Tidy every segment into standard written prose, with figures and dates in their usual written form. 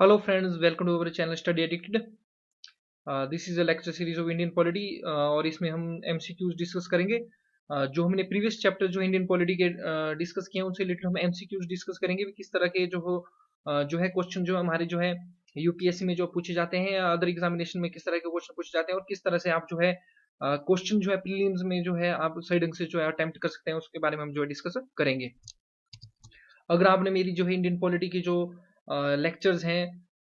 Hello friends, welcome to our channel Study Addicted. This is a lecture series of Indian polity और इसमें हम MCQs discuss करेंगे। जो हमने प्रीवियस चैप्टर जो इंडियन पॉलिटी के डिस्कस किए हैं उनसे रिलेटेड हम एमसीक्यूज डिस्कस करेंगे कि किस तरह के जो है क्वेश्चन जो हमारे जो है यूपीएससी में जो पूछे जाते हैं या अदर एग्जामिनेशन में किस तरह के क्वेश्चन पूछे जाते हैं और किस तरह से आप जो है क्वेश्चन जो है प्रीलिम्स में जो है आप सही ढंग से जो है अटेम्प्ट कर सकते हैं उसके बारे में हम जो है डिस्कस करेंगे। अगर आपने मेरी जो है इंडियन पॉलिटी की जो लेक्चर्स हैं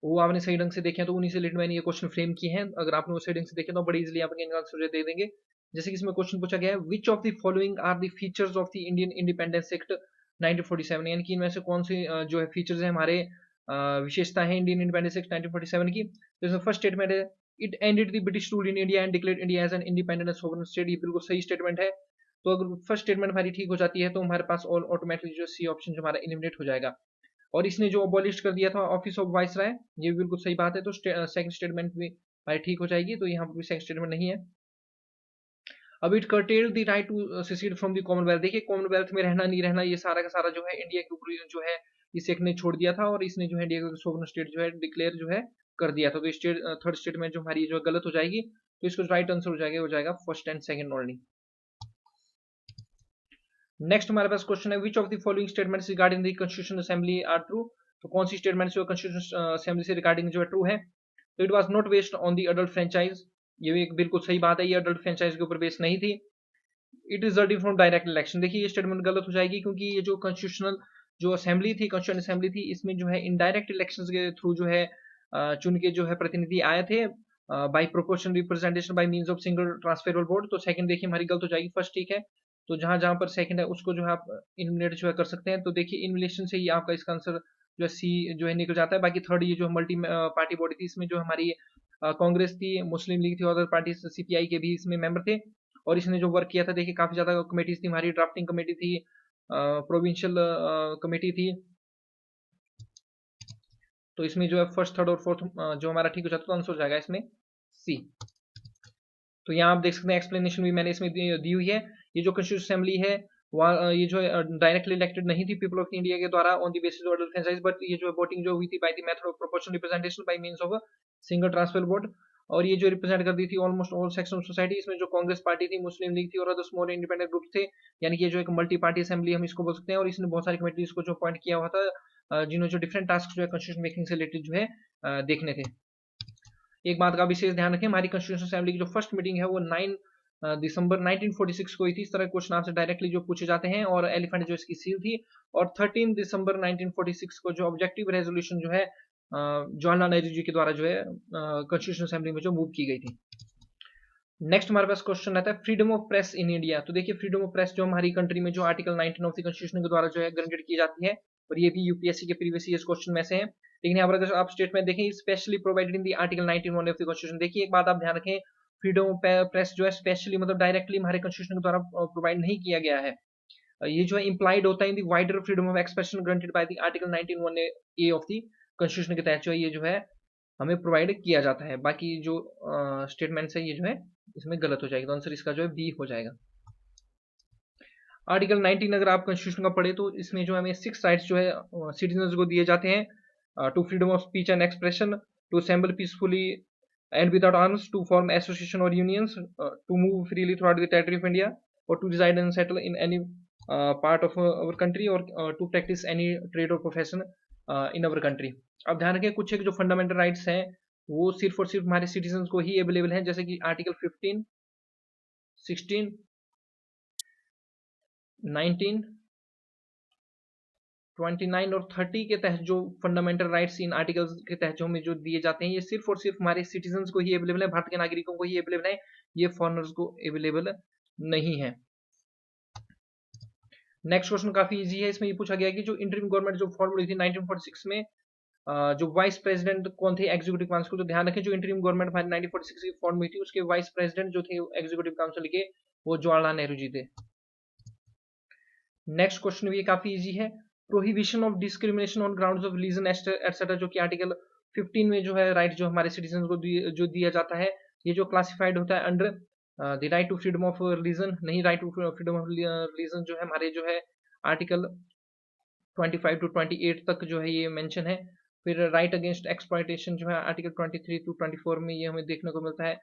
वो आपने सही ढंग से देखे हैं तो उन्हीं से रिलेटेड मैंने ये क्वेश्चन फ्रेम किए हैं। अगर आपने वो सही ढंग से देखे तो बड़ी इजीली आप इनका आंसर दे देंगे। जैसे कि इसमें क्वेश्चन पूछा गया है, which of the following are the features of the Indian Independence Act 1947, यानी कि इनमें से कौन से जो है फीचर्स है हमारे विशेषता है इंडियन इंडिपेंडेंस एक्ट 1947 की। तो इसमें फर्स्ट स्टेटमेंट है, it ended the British rule in India and declared India as an independent sovereign state. ये बिल्कुल सही स्टेटमेंट है। तो अगर फर्स्ट स्टेटमेंट हमारी ठीक हो जाती है तो हमारे पास ऑटोमेटिकली जो सी ऑप्शन जो हमारा एलिमिनेट हो जाएगा। और इसने जो अबॉलिश कर दिया था ऑफिस ऑफ वाइसराय, ये भी बिल्कुल सही बात है। तो सेकंड स्टेटमेंट भी हमारी ठीक हो जाएगी, तो यहाँ पर भी सेकंड स्टेटमेंट नहीं है। अब it curtail the right to secede from the Commonwealth. देखिए कॉमनवेल्थ में रहना नहीं रहना ये सारा का सारा जो है इंडिया के ऊपर जो है इस एक ने छोड़ दिया था और इसने जो है इंडिया को सोवरेन स्टेट जो है डिक्लेयर जो है कर दिया था। तो स्टेट थर्ड स्टेटमेंट जो हमारी जो गलत हो जाएगी, तो इसको राइट आंसर हो जाएगा first and second only. Next हमारे पास क्वेश्चन है, which of the following statements regarding the constitution assembly are true. तो कौन सी स्टेटमेंट्स जो कॉन्स्टिट्यूशन असेंबली से रिगार्डिंग जो है ट्रू है। तो it was not based on the adult franchise, ये भी एक बिल्कुल सही बात है, ये अडल्ट फ्रेंचाइज के ऊपर बेस्ड नहीं थी। It resulting from direct election, देखिए ये स्टेटमेंट गलत हो जाएगी क्योंकि ये जो कॉन्स्टिट्यूशनल जो असेंबली थी, कॉन्स्टिट्यूशन असेंबली थी, इसमें जो है इनडायरेक्ट इलेक्शन के थ्रू जो है चुन के जो है प्रतिनिधि आए थे by proportional representation by means of single transferable vote. तो सेकंड देखिए हमारी गलत हो जाएगी, फर्स्ट ठीक है। तो जहां जहां पर सेकंड है उसको जो है आप इलिमिनेट जो है कर सकते हैं। तो देखिए इन रिलेशन से ही आपका इसका आंसर जो है सी जो है निकल जाता है। बाकी थर्ड ये जो मल्टी पार्टी बॉडी थी, इसमें जो हमारी कांग्रेस थी, मुस्लिम लीग थी और अदर पार्टी सीपीआई के भी इसमें मेंबर थे और इसने जो वर्क किया था, देखिए काफी ज्यादा कमेटीज थी हमारी, ड्राफ्टिंग कमेटी थी, प्रोविंशियल कमेटी थी। तो इसमें जो है फर्स्ट थर्ड और फोर्थ जो हमारा ठीक हो जाता है तो आंसर हो जाएगा इसमें सी। तो यहाँ आप देख सकते हैं एक्सप्लेनेशन भी मैंने इसमें दी हुई है। ये जो कॉन्स्टिट्यूशन असेंबली है ये जो डायरेक्टली इलेक्टेड नहीं थी पीपल ऑफ इंडिया के द्वारा on the basis of adult franchise, but ये जो वोटिंग जो हुई थी by the method of proportional representation by means of single transfer vote. और ये जो रिप्रेजेंट कर दी थी almost all section of society, इसमें जो कांग्रेस पार्टी थी, मुस्लिम लीग थी और अदर स्मॉल इंडिपेंडेंट ग्रुप थे, यानी कि ये जो एक मल्टी पार्टी असेंबली हम इसको बोल सकते हैं। और इसने बहुत सारी कमेटीज को जो अपॉइंट किया हुआ था जिन्होंने जो डिफरेंट टास्क जो है कॉन्स्टिट्यूशन मेकिंग से रिलेटेड जो है देखने थे। एक बात का विशेष ध्यान रखें, हमारी कॉन्स्टिट्यूशन असेंबली की जो फर्स्ट मीटिंग है वो 9 दिसंबर 1946 को हुई थी। इस तरह क्वेश्चन आपसे डायरेक्टली जो पूछे जाते हैं। और एलिफेंट जो इसकी सील थी। और 13 दिसंबर 1946 को जो ऑब्जेक्टिव रेजोल्यूशन जो है जवाहरलाल नेहरू जी के द्वारा जो है कॉन्स्टिट्यूशन असेंबली में जो मूव की गई थी। नेक्स्ट हमारे पास क्वेश्चन आता है, freedom of press in India. तो देखिए फ्रीडम ऑफ प्रेस जो हमारी कंट्री में जो आर्टिकल 19 ऑफ द कॉन्स्टिट्यूशन के द्वारा जो है ग्रांटेड की जाती है और ये भी यूपीएससी के प्रीवियस ईयर क्वेश्चन में से है। लेकिन यहाँ पर अगर आप स्टेटमेंट देखें, specially provided in the article 19 of the constitution. देखिए एक बात आप ध्यान रखें, फ्रीडम ऑफ प्रेस जो है स्पेशली मतलब डायरेक्टली हमारे कॉन्स्टिट्यूशन के द्वारा प्रोवाइड नहीं किया गया है। ये जो है इंप्लाइड होता है in the wider freedom of expression granted by the article 19 A of the constitution के तहत जो है ये जो है हमें प्रोवाइड किया जाता है। बाकी जो स्टेटमेंट्स है ये जो है इसमें गलत हो जाएगी, तो आंसर इसका जो है बी हो जाएगा। आर्टिकल 19 अगर आप कॉन्स्टिट्यूशन का पढ़े तो इसमें जो हमें 6 राइट्स जो है सिटीजन को दिए जाते हैं, to freedom of speech and expression, to assemble peacefully and without arms, to form association और unions, to move freely throughout the territory of India, और to reside and settle in any part of our country, और to practice any trade और profession in our country. अब ध्यान रखें कुछ एक जो फंडामेंटल राइट्स हैं वो सिर्फ और सिर्फ हमारे सिटीजन को ही अवेलेबल हैं, जैसे कि आर्टिकल 15, 16, 19, 29 और 30 के तहत जो फंडामेंटल राइट्स इन आर्टिकल्स के तहत जो हमें जो दिए जाते हैं, ये सिर्फ और सिर्फ हमारे सिटीजन को ही अवेलेबल है, भारत के नागरिकों को ही अवेलेबल है, ये फॉरनर्स को अवेलेबल नहीं है। नेक्स्ट क्वेश्चन काफी इजी है, इसमें ये पूछा गया कि जो इंटरिम गवर्नमेंट जो फॉर्म हुई थी 1946 में, जो वाइस प्रेसिडेंट कौन थे एग्जीक्यूटिव काउंसिल। तो ध्यान रखें जो इंटरिम गवर्नमेंट हमारी 1946 की फॉर्म हुई थी उसके वाइस प्रेसिडेंट जो थे एग्जीक्यूटिव काउंसिल के, वो जवाहरलाल नेहरू जी थे। नेक्स्ट क्वेश्चन भी काफी इजी है, prohibition of discrimination on grounds of religion etcetera, जो कि आर्टिकल 15 में जो है राइट जो हमारे सिटीजन को जो दिया जाता है, ये जो क्लासिफाइड होता है under the right to freedom of religion, नहीं right to freedom of religion जो है हमारे जो है आर्टिकल 25 to 28 तक जो है ये मेंशन है। फिर राइट अगेंस्ट एक्सप्लॉयटेशन जो है आर्टिकल 23 टू 24 में ये हमें देखने को मिलता है।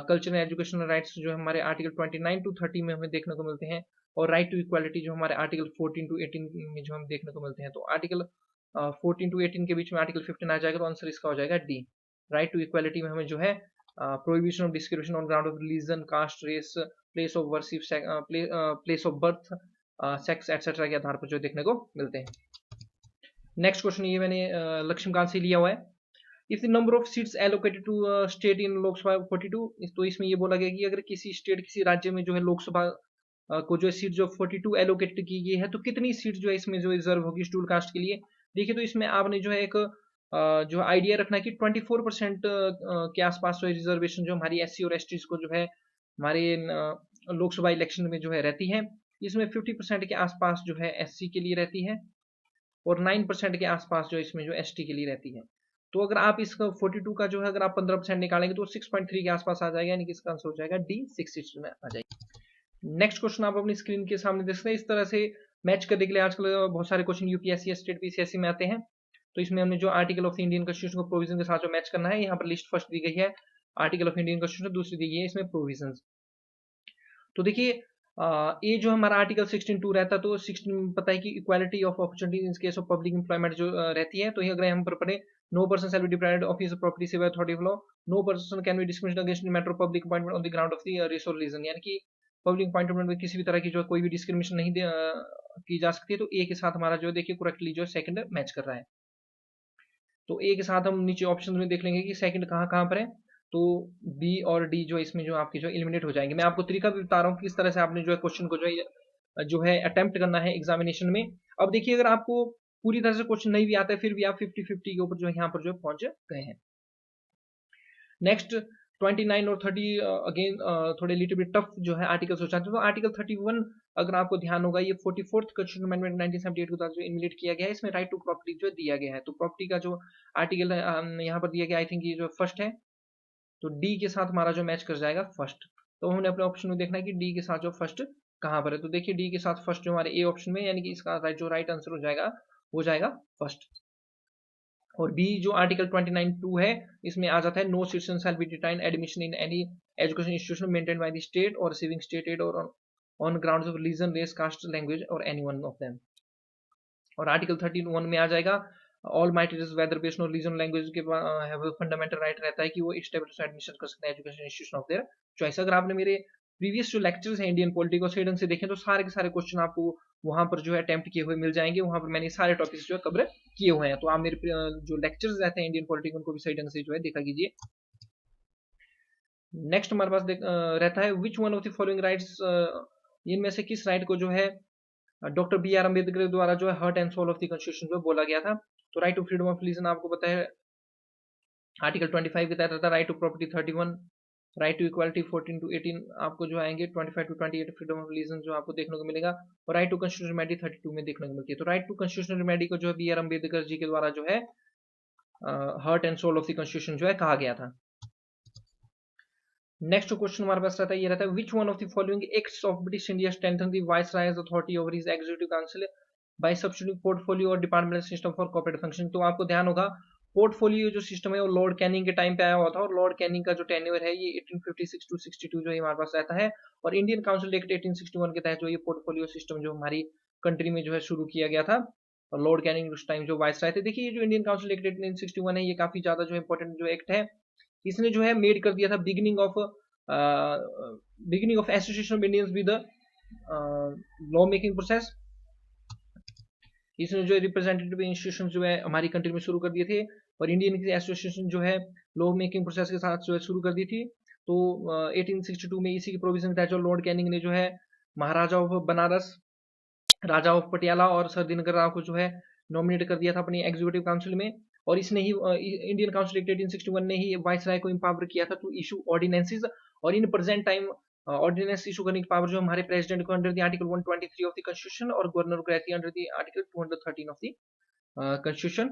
कल्चरल एजुकेशनल राइट्स जो हमारे आर्टिकल 29 टू 30 में हमें देखने को मिलते हैं, और राइट टू इक्वालिटी जो हमारे आर्टिकल 14 टू 18 में जो हम देखने को मिलते हैं। तो आर्टिकल 14 टू 18 के बीच में आर्टिकल 15 आ जाएगा, तो आंसर इसका हो जाएगा डी। राइट टू इक्वालिटी में हमें जो है prohibition of discrimination on ground of religion, caste, race, place of worship, place of birth, sex etcetera के आधार पर जो देखने को मिलते हैं। नेक्स्ट क्वेश्चन ये मैंने लक्ष्मीकांत से लिया हुआ है। If the number of seats allocated to state in Lok Sabha 42, तो इसमें ये बोला गया कि अगर किसी स्टेट, किसी राज्य में जो है लोकसभा को जो सीट जो 42 एलोकेट की गई है, तो कितनी सीट जो है इसमें जो रिजर्व होगी शेड्यूल कास्ट के लिए। देखिए, तो इसमें आपने जो है एक जो आइडिया रखना है कि 24% के आसपास जो है रिजर्वेशन जो हमारी एससी और एसटी को जो है हमारे लोकसभा इलेक्शन में जो है रहती है। इसमें 50% के आसपास जो है एससी के लिए रहती है, और 9% के आसपास जो इसमें जो एसटी के लिए रहती है। तो अगर आप इसका 42 का जो है अगर आप 15% निकालेंगे तो 6.3 के आसपास आ जाएगा, यानी कि इसका आंसर हो जाएगा डी, 6 में आ जाएगी। नेक्स्ट क्वेश्चन आप अपनी स्क्रीन के सामने देख सकते हैं। इस तरह से मैच करने के लिए आजकल बहुत सारे क्वेश्चन यूपीएससी, स्टेट पीसीएससी में आते हैं। तो इसमें हमने जो आर्टिकल ऑफ इंडियन कॉन्स्टिट्यूशन को प्रोविजन के साथ जो मैच करना है, यहाँ पर लिस्ट फर्स्ट दी गई है आर्टिकल ऑफ इंडियन कॉन्स्टिट्यूशन, दूसरी दी गई है इसमें प्रोविजन। तो देखिए, ये जो हमारा आर्टिकल 16(2) रहता है, तो 16 पता है कि equality of opportunity in case of public employment जो रहती है। तो ये अगर हम पर पढ़े, no person shall be deprived of his property save authority of law, no person can be discriminated against in matter of public appointment on the ground of the race और रिलीजन, यानी कि पब्लिक अपॉइंटमेंट में किसी भी तरह की जो कोई भी डिस्क्रिमिनेशन नहीं की जा सकती है। तो ए के साथ हमारा जो देखिए करेक्टली जो सेकंड मैच कर रहा है। तो ए के साथ हम नीचे ऑप्शन में देख लेंगे कि सेकंड कहाँ कहाँ पर है। तो बी और डी जो इसमें जो आपके जो एलिमिनेट हो जाएंगे। मैं आपको तरीका भी बता रहा हूँ किस तरह से आपने जो है क्वेश्चन को जो है अटेम्प्ट करना है एग्जामिनेशन में। अब देखिए, अगर आपको पूरी तरह से क्वेश्चन नहीं भी आता है, फिर भी आप 50-50 के ऊपर जो है यहाँ पर जो पहुंच गए हैं। नेक्स्ट 29 और 30 अगेन थोड़े लिटिल बिट टफ जो है आर्टिकल हो जाते हैं। तो आर्टिकल 31 अगर आपको ध्यान होगा, ये 44th कॉन्स्टिट्यूशन अमेंडमेंट 1978 के तहत जो इनविलेट किया गया है, इसमें राइट टू प्रॉपर्टी जो दिया गया है। तो प्रॉपर्टी का जो आर्टिकल है यहाँ पर दिया गया, आई थिंक ये जो फर्स्ट है, तो डी के साथ हमारा जो मैच कर जाएगा फर्स्ट। तो हमने अपने ऑप्शन में देखना है कि डी के साथ जो फर्स्ट कहाँ पर है। तो देखिए, डी के साथ फर्स्ट जो हमारे ए ऑप्शन में, यानी कि इसका जो राइट आंसर हो जाएगा वो जाएगा फर्स्ट। और बी जो आर्टिकल 29(2) है, इसमें आ जाता है no citizen shall be detained admission in any education institution maintained by the state और रिसीविंग स्टेट एड और on grounds of religion, race, caste, language और एनी वन ऑफ देम। और आर्टिकल 31 में आ जाएगा all minorities whether based on region language के have fundamental right रहता है कि वो एस्टैब्लिश एडमिशन कर सकते हैं education institution of their choice. अगर आपने मेरे प्रीवियस जो लेक्चर्स हैं इंडियन पॉलिटी को सही ढंग से देखें, तो सारे के सारे क्वेश्चन आपको वहां पर जो है अटेम्प्ट किए हुए मिल जाएंगे। वहां पर मैंने सारे टॉपिक्स जो है कवर किए हुए हैं। तो आप मेरे जो लेक्चर्स रहते हैं इंडियन पॉलिटी उनको भी सही ढंग से जो है देखा कीजिए। नेक्स्ट हमारे पास रहता है which one of the following rights, इनमें से किस राइट को जो है डॉक्टर बी आर अम्बेडकर द्वारा जो है heart and soul of the constitution जो बोला गया था। तो right to freedom of religion आपको पता है आर्टिकल 25 के तहत रहता है, right to property 31, right to equality 14 to 18 आपको जो आएंगे, 25 टू 28 फ्रीडम ऑफ रिलीजन जो आपको देखने को मिलेगा, और राइट टू कॉन्स्टिट्यूशनल रेमेडी 32 में देखने को मिलती है। तो राइट टू कॉन्स्टिट्यूशनल रेमेडी को जो है बी आर अम्बेडकर जी के द्वारा जो है heart and soul of the constitution जो है कहा गया था। नेक्स्ट क्वेश्चन हमारे पास रहता है, ये रहता है which one of the following acts of British India strengthen the viceroy's authority over his executive council by substituting portfolio और departmental system for corporate function. तो आपको ध्यान होगा, पोर्टफोलियो जो सिस्टम है वो लॉर्ड कैनिंग के टाइम पे आया हुआ था, और लॉर्ड कैनिंग का जो टेन्योर है ये 1856 टू 62 जो हमारे पास रहता है। और इंडियन काउंसिल एक्ट 1861 के तहत जो ये पोर्टफोलियो सिस्टम जो हमारी कंट्री में जो है शुरू किया गया था, और लॉर्ड कैनिंग उस टाइम जो वाइस राय थे। देखिए, ये जो इंडियन काउंसिल एक्ट 1861 है, ये काफी ज्यादा जो इंपॉर्टेंट जो एक्ट है, इसने जो है मेड कर दिया था beginning of association of Indians with law making process. इसने जो रिप्रेजेंटेटिव इंस्टीट्यूशन जो है हमारी कंट्री में शुरू कर दिए थे, और इंडियन एसोसिएशन जो है लॉ मेकिंग प्रोसेस के साथ जो है शुरू कर दी थी। तो 1862 में इसी के प्रोविजन के तहत जो लॉर्ड कैनिंग ने जो है महाराजा ऑफ बनारस, राजा ऑफ पटियाला और सर दिनकर राव को जो है नॉमिनेट कर दिया था अपनी एग्जीक्यूटिव काउंसिल में। और इसने ही इंडियन काउंसिल एक्ट 1861 ने ही वाइस राय को इंपावर किया था टू इशू ऑर्डिनेंसेस। और in present time ordinance issue करने की पावर जो हमारे प्रेसिडेंट को under the article 123 of the constitution, और गवर्नर को रहती है under the article 213 of the constitution.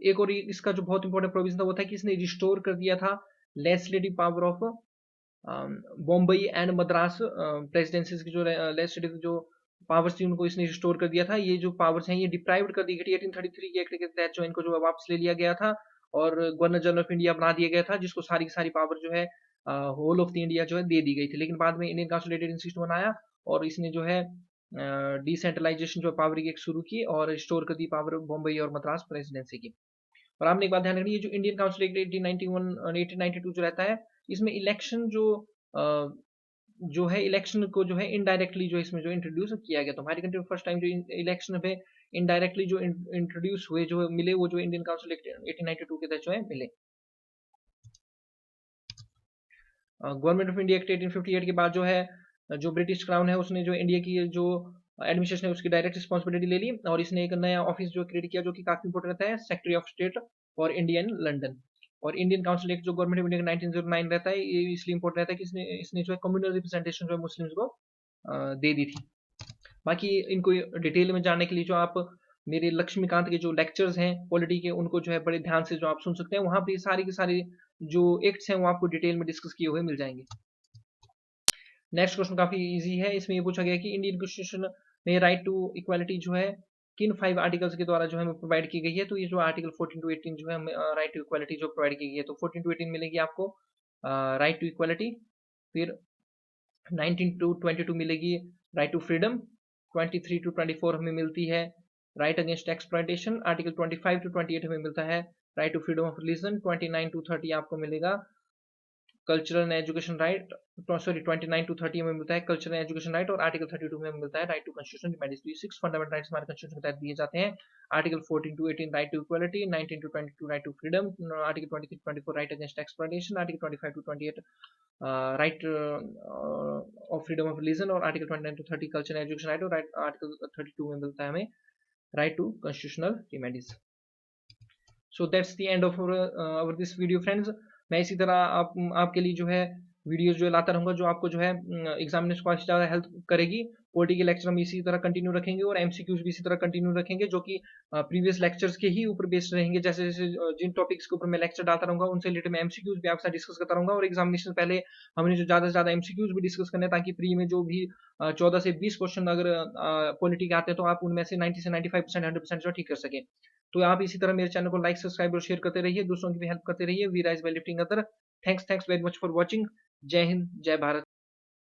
एक और इसका जो बहुत इंपॉर्टेंट प्रोविजन था वो था कि इसने रिस्टोर कर दिया था legislative power of Bommai and Madras presidencies की जो लेजिस्लेटिव जो पावर्स थी उनको इसने रिस्टोर कर दिया था। ये जो पावर्स हैं ये डिप्राइव्ड कर दी गई थी 1833 के एक्ट के तहत, जो इनको जो वापस ले लिया गया था और गवर्नर जनरल ऑफ इंडिया बना दिया गया था, जिसको सारी की सारी पावर जो है होल ऑफ द इंडिया जो है दे दी गई थी। लेकिन बाद में इंडियन कंसोलिडेटेड इंस्टीट्यूट बनाया और इसने जो है डिसेंट्रलाइजेशन जो पावर की शुरू की और रिस्टोर कर दी पावर बॉम्बे और मद्रास प्रेसिडेंसी की। और आपने एक बात ध्यान रखनी है, जो इंडियन काउंसिल एक्ट 1891 और 1892 जो रहता है, इसमें इलेक्शन जो है इलेक्शन को जो है इनडायरेक्टली जो इसमें जो इंट्रोड्यूस किया गया। तो हमारी कंट्री में फर्स्ट टाइम जो इलेक्शन पे इनडायरेक्टली जो इंट्रोड्यूस हुए जो मिले, वो जो इंडियन काउंसिल एक्ट 1892 के तहत जो है मिले। गवर्नमेंट ऑफ इंडिया एक्ट 1858 के बाद जो है जो ब्रिटिश क्राउन है उसने जो इंडिया की जो एडमिनिस्ट्रेशन है उसकी डायरेक्ट रिस्पॉन्सिबिलिटी ले ली और इसने एक नया ऑफिस जो क्रिएट किया, जो कि काफी इंपॉर्टेंट रहता है, secretary of state for India in London. और इंडियन काउंसिल एक्ट जो गवर्नमेंट ऑफ इंडिया का 1909 रहता है, ये इसलिए इंपॉर्टेंट रहता है कि इसने जो है कम्युनल रिप्रेजेंटेशन जो है मुस्लिम्स को दे दी थी। बाकी इनको डिटेल में जानने के लिए जो आप मेरे लक्ष्मीकांत के जो लेक्चर्स हैं पॉलिटी के, उनको जो है बड़े ध्यान से जो आप सुन सकते हैं, वहां पे सारी के सारी जो एक्ट्स हैं वो आपको डिटेल में डिस्कस किए हुए मिल जाएंगे। नेक्स्ट क्वेश्चन काफी इजी है। इसमें ये पूछा गया कि इंडियन कॉन्स्टिट्यूशन में राइट टू इक्वालिटी जो है किन 5 आर्टिकल्स के द्वारा जो है प्रोवाइड की गई है। तो ये जो आर्टिकल 14 टू 18 जो है राइट टू इक्वालिटी जो प्रोवाइड की गई है, तो 14 टू 18 मिलेगी आपको राइट टू इक्वालिटी। फिर 19 टू 22 मिलेगी राइट टू फ्रीडम। 23 टू 24 हमें मिलती है right against exploitation. Article 25 to 28 हमें मिलता है right to freedom of religion. 29 to 30 आपको मिलेगा cultural and education right. Sorry 29 to 30 में मिलता है कल्चरल एंड एजुकेशन राइट। और आर्टिकल 32 में मिलता है राइट टू कॉन्स्टिट्यूशन रिमेडीज। तो ये 6 फंडामेंटल राइट्स हमारे कॉन्स्टिट्यूशन के तहत दिए जाते हैं। Article 14 to 18 right to equality, 19 to 22 right to freedom, article 23 to 24 right against exploitation, article 25 to 28 right of freedom of religion, और article 29 to 30 culture and education right. और आर्टिकल 32 में मिलता है हमें right to constitutional remedies. So that's the end of our this video friends. मैं इसी तरह आपके लिए जो है वीडियोस जो लाता रहूंगा, जो आपको जो है एग्जामिनेशन को ज़्यादा हेल्प करेगी। पॉलिटी के लेक्चर हम इसी तरह कंटिन्यू रखेंगे और एमसीक्यूज भी इसी तरह कंटिन्यू रखेंगे, जो कि प्रीवियस लेक्चर्स के ही ऊपर बेस्ड रहेंगे। जैसे जैसे जिन टॉपिक्स के ऊपर मैं लेक्चर डालता रहूंगा उनसे रिलेटेड मैं एमसीक्यूज भी आपके साथ डिस्कस करता रहूंगा। और एग्जामिनेशन पहले हमने जो ज़्यादा से ज़्यादा एमसीक्यूज भी डिस्कस करने, ताकि प्री में जो भी 14 से 20 क्वेश्चन अगर पॉलिटी के आते हैं तो आप उनमें से 90 से 95% 100% जो ठीक कर सके। तो आप इसी तरह मेरे चैनल को लाइक, सब्सक्राइब और शेयर करते रहिए, दूसरों की भी हेल्प करते रहिए। We rise by lifting other. Thanks very much for watching. जय हिंद, जय भारत।